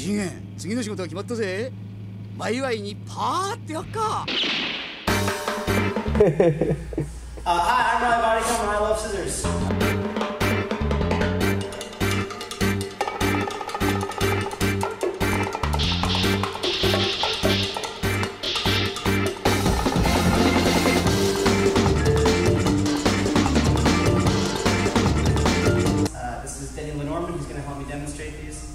次元、次の仕事が決まったぜ。前祝いにパーってやっか。Hi, I'm Reilly Bodycomb and I love scissors. Who's going to help me demonstrate these.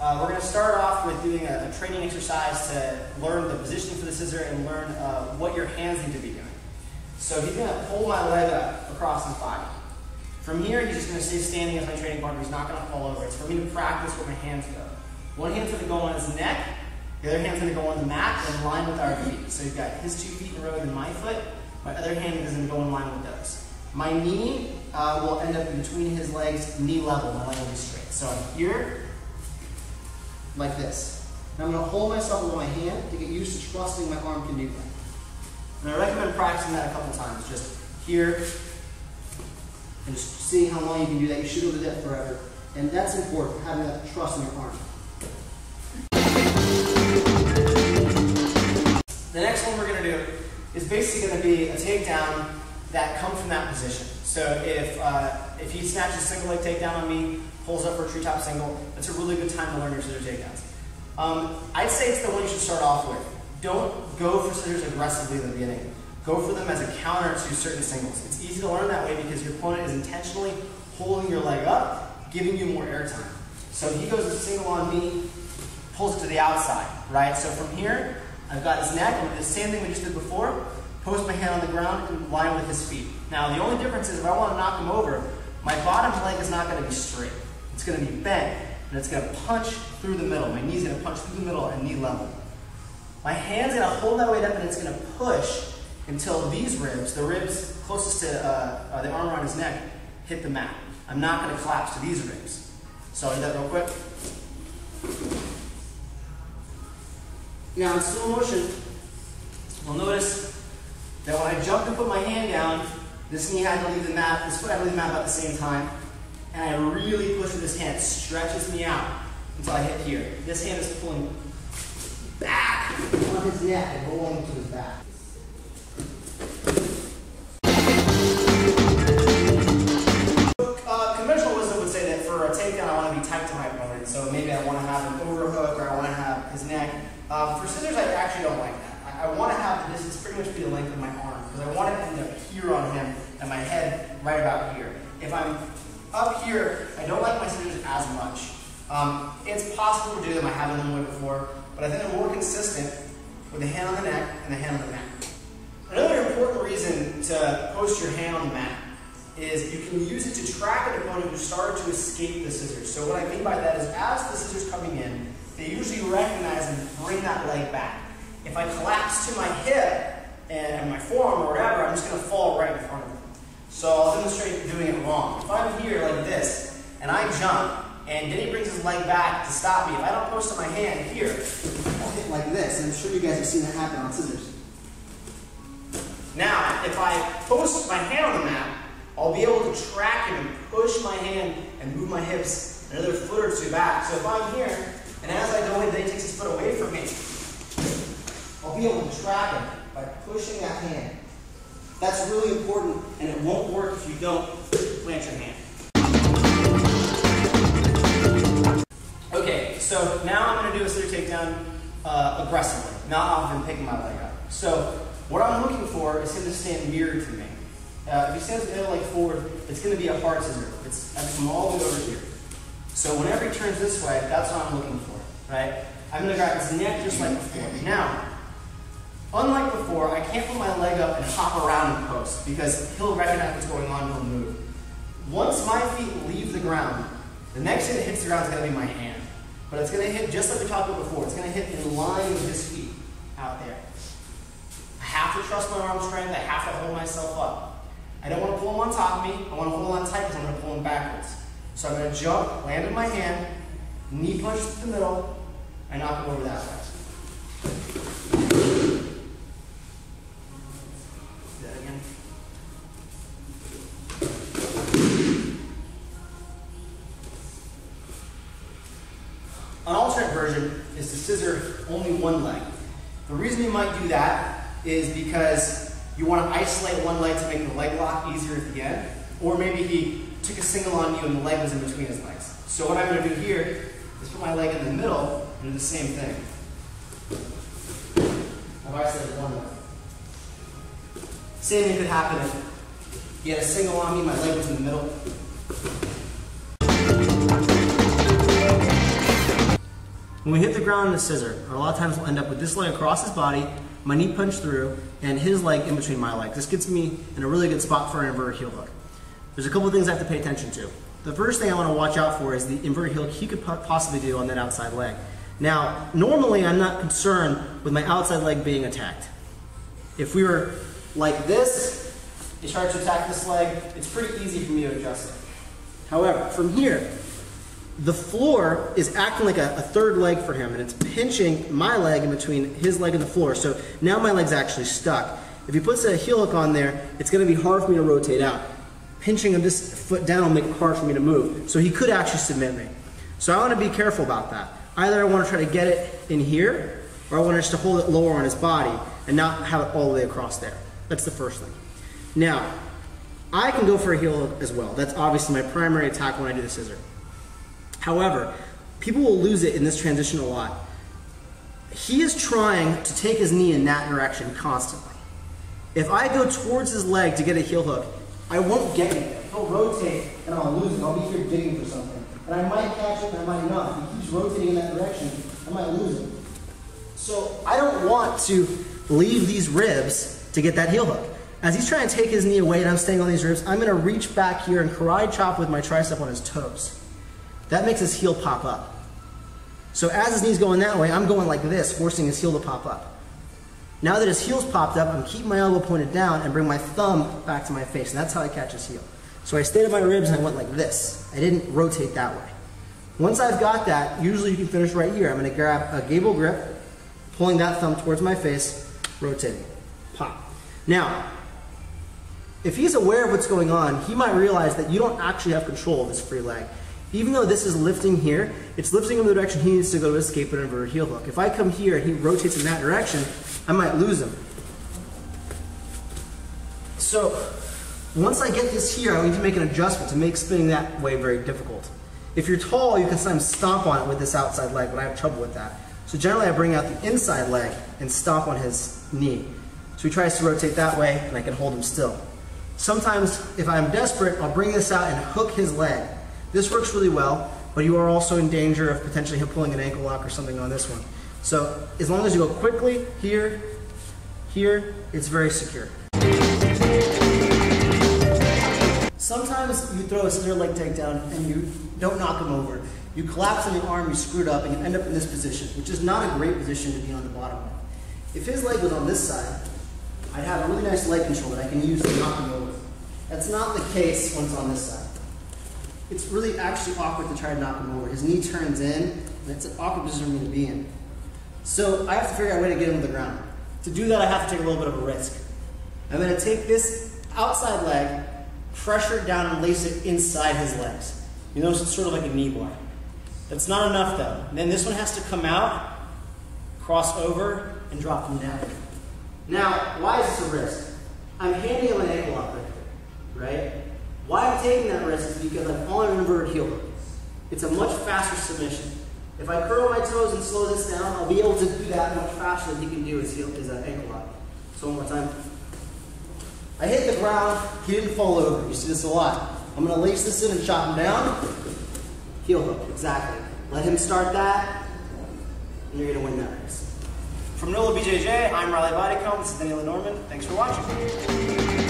We're going to start off with doing a training exercise to learn the positioning for the scissor and learn what your hands need to be doing. So he's going to pull my leg up across his body. From here, he's just going to stay standing as my training partner. He's not going to fall over. It's for me to practice where my hands go. One hand's going to go on his neck. The other hand's going to go on the mat in line with our feet. So you've got his 2 feet in a row and my foot. My other hand is going to go in line with those. My knee will end up in between his legs, knee level. My leg will be straight. So I'm here, like this. And I'm going to hold myself with my hand to get used to trusting my arm can do that. And I recommend practicing that a couple times. Just here, and just seeing how long you can do that. You should be able to do that forever. And that's important, having that trust in your arm. The next one we're going to do is basically going to be a takedown that comes from that position. So if he snatches a single leg takedown on me, pulls up for a treetop single, that's a really good time to learn your scissor takedowns. I'd say it's the one you should start off with. Don't go for scissors aggressively in the beginning. Go for them as a counter to certain singles. It's easy to learn that way because your opponent is intentionally holding your leg up, giving you more air time. So he goes a single on me, pulls it to the outside, right? So from here, I've got his neck, and do the same thing we just did before. Post my hand on the ground and line with his feet. Now the only difference is if I want to knock him over, my bottom leg is not going to be straight. It's going to be bent, and it's going to punch through the middle. My knee's going to punch through the middle and knee level. My hand's going to hold that weight up, and it's going to push until these ribs, the ribs closest to the arm around his neck, hit the mat. I'm not going to collapse to these ribs. So I'll do that real quick. Now in slow motion, you'll notice that when I jumped and put my hand down, this knee had to leave the mat, this foot had to leave the mat about the same time, and I really push with this hand. It stretches me out until I hit here. This hand is pulling back on his neck and rolling to his back. Conventional wisdom would say that for a takedown, I want to be tight to my opponent. So maybe I want to have an overhook or I want to have his neck. For scissors, I actually don't like that. I want to have the distance pretty much be the length of my arm because I want it to end up here on him and my head right about here. If I'm up here, I don't like my scissors as much. It's possible to do them. I haven't done them before, but I think they're more consistent with the hand on the neck and the hand on the mat. Another important reason to post your hand on the mat is you can use it to track an opponent who started to escape the scissors. So what I mean by that is as the scissors coming in, they usually recognize and bring that leg back. If I collapse to my hip and my forearm or whatever, I'm just going to fall right in front of them. So I'll demonstrate doing it wrong. If I'm here like this and I jump and then he brings his leg back to stop me, if I don't post to my hand here, I'll hit like this. And I'm sure you guys have seen that happen on scissors. Now, if I post my hand on the mat, I'll be able to track him and push my hand and move my hips another foot or two back. So if I'm here, and as I go in, then he takes his foot away from me, I'll be able to track him by pushing that hand. That's really important, and it won't work if you don't plant your hand. Okay, so now I'm going to do a scissor takedown aggressively, not often picking my leg up. So what I'm looking for is him to stand mirrored to me. If he stands with the leg forward, it's going to be a hard scissor. I come all the way over here. So whenever he turns this way, that's what I'm looking for, right? I'm going to grab his neck just like before. Now, unlike before, I can't put my leg up and hop around and post because he'll recognize what's going on and he'll move. Once my feet leave the ground, the next thing that hits the ground is going to be my hand. But it's going to hit just like we talked about before. It's going to hit in line with his feet out there. I have to trust my arm strength. I have to hold myself up. I don't want to pull him on top of me. I want to hold him on tight because I'm going to pull him backwards. So I'm going to jump, land in my hand, knee punch to the middle, and knock him over that way. Do that again. An alternate version is to scissor only one leg. The reason you might do that is because you want to isolate one leg to make the leg lock easier at the end, or maybe he took a single on you and the leg was in between his legs. So what I'm going to do here is put my leg in the middle and do the same thing. I've isolated one leg. Same thing could happen if you had a single on me, my leg was in the middle. When we hit the ground in a scissor, a lot of times we'll end up with this leg across his body, my knee punched through, and his leg in between my legs. This gets me in a really good spot for an inverted heel hook. There's a couple of things I have to pay attention to. The first thing I want to watch out for is the inverted heel hook he could possibly do on that outside leg. Now, normally I'm not concerned with my outside leg being attacked. If we were like this, he starts to attack this leg, it's pretty easy for me to adjust it. However, from here, the floor is acting like a third leg for him, and it's pinching my leg in between his leg and the floor. So now my leg's actually stuck. If he puts a heel hook on there, it's going to be hard for me to rotate out. Pinching of this foot down will make it hard for me to move. So he could actually submit me. So I want to be careful about that. Either I want to try to get it in here, or I want just to hold it lower on his body and not have it all the way across there. That's the first thing. Now, I can go for a heel hook as well. That's obviously my primary attack when I do the scissor. However, people will lose it in this transition a lot. He is trying to take his knee in that direction constantly. If I go towards his leg to get a heel hook, I won't get it. He'll rotate and I'll lose it. I'll be here digging for something. And I might catch it and I might not. If he keeps rotating in that direction, I might lose it. So I don't want to leave these ribs to get that heel hook. As he's trying to take his knee away and I'm staying on these ribs, I'm going to reach back here and karate chop with my tricep on his toes. That makes his heel pop up. So as his knee's going that way, I'm going like this, forcing his heel to pop up. Now that his heel's popped up, I'm keeping my elbow pointed down and bring my thumb back to my face, and that's how I catch his heel. So I stayed on my ribs and I went like this. I didn't rotate that way. Once I've got that, usually you can finish right here. I'm going to grab a gable grip, pulling that thumb towards my face, rotating. Pop. Now, if he's aware of what's going on, he might realize that you don't actually have control of this free leg. Even though this is lifting here, it's lifting him in the direction he needs to go to escape an inverted heel hook. If I come here and he rotates in that direction, I might lose him. So once I get this here, I need to make an adjustment to make spinning that way very difficult. If you're tall, you can sometimes stomp on it with this outside leg, but I have trouble with that. So generally I bring out the inside leg and stomp on his knee. So he tries to rotate that way and I can hold him still. Sometimes if I'm desperate, I'll bring this out and hook his leg. This works really well, but you are also in danger of potentially him pulling an ankle lock or something on this one. So as long as you go quickly, here, it's very secure. Sometimes you throw a scissor leg takedown and you don't knock him over. You collapse on the arm, you screw it up, and you end up in this position, which is not a great position to be on the bottom of. If his leg was on this side, I'd have a really nice leg control that I can use to knock him over. That's not the case when it's on this side. It's really actually awkward to try to knock him over. His knee turns in, and it's an awkward position for me to be in. So I have to figure out a way to get him to the ground. To do that, I have to take a little bit of a risk. I'm going to take this outside leg, pressure it down, and lace it inside his legs. You notice it's sort of like a knee bar. That's not enough though. And then this one has to come out, cross over, and drop him down. Now, why is this a risk? I'm handing him an ankle lock right? Why I'm taking that risk is because I'm on an inverted heel hook. It's a much faster submission. If I curl my toes and slow this down, I'll be able to do that much faster than he can do his ankle lock. So one more time. I hit the ground, he didn't fall over. You see this a lot. I'm going to lace this in and chop him down. Heel hook, exactly. Let him start that, and you're going to win that race. From NOLA BJJ, I'm Reilly Bodycomb. This is Daniel Norman. Thanks for watching.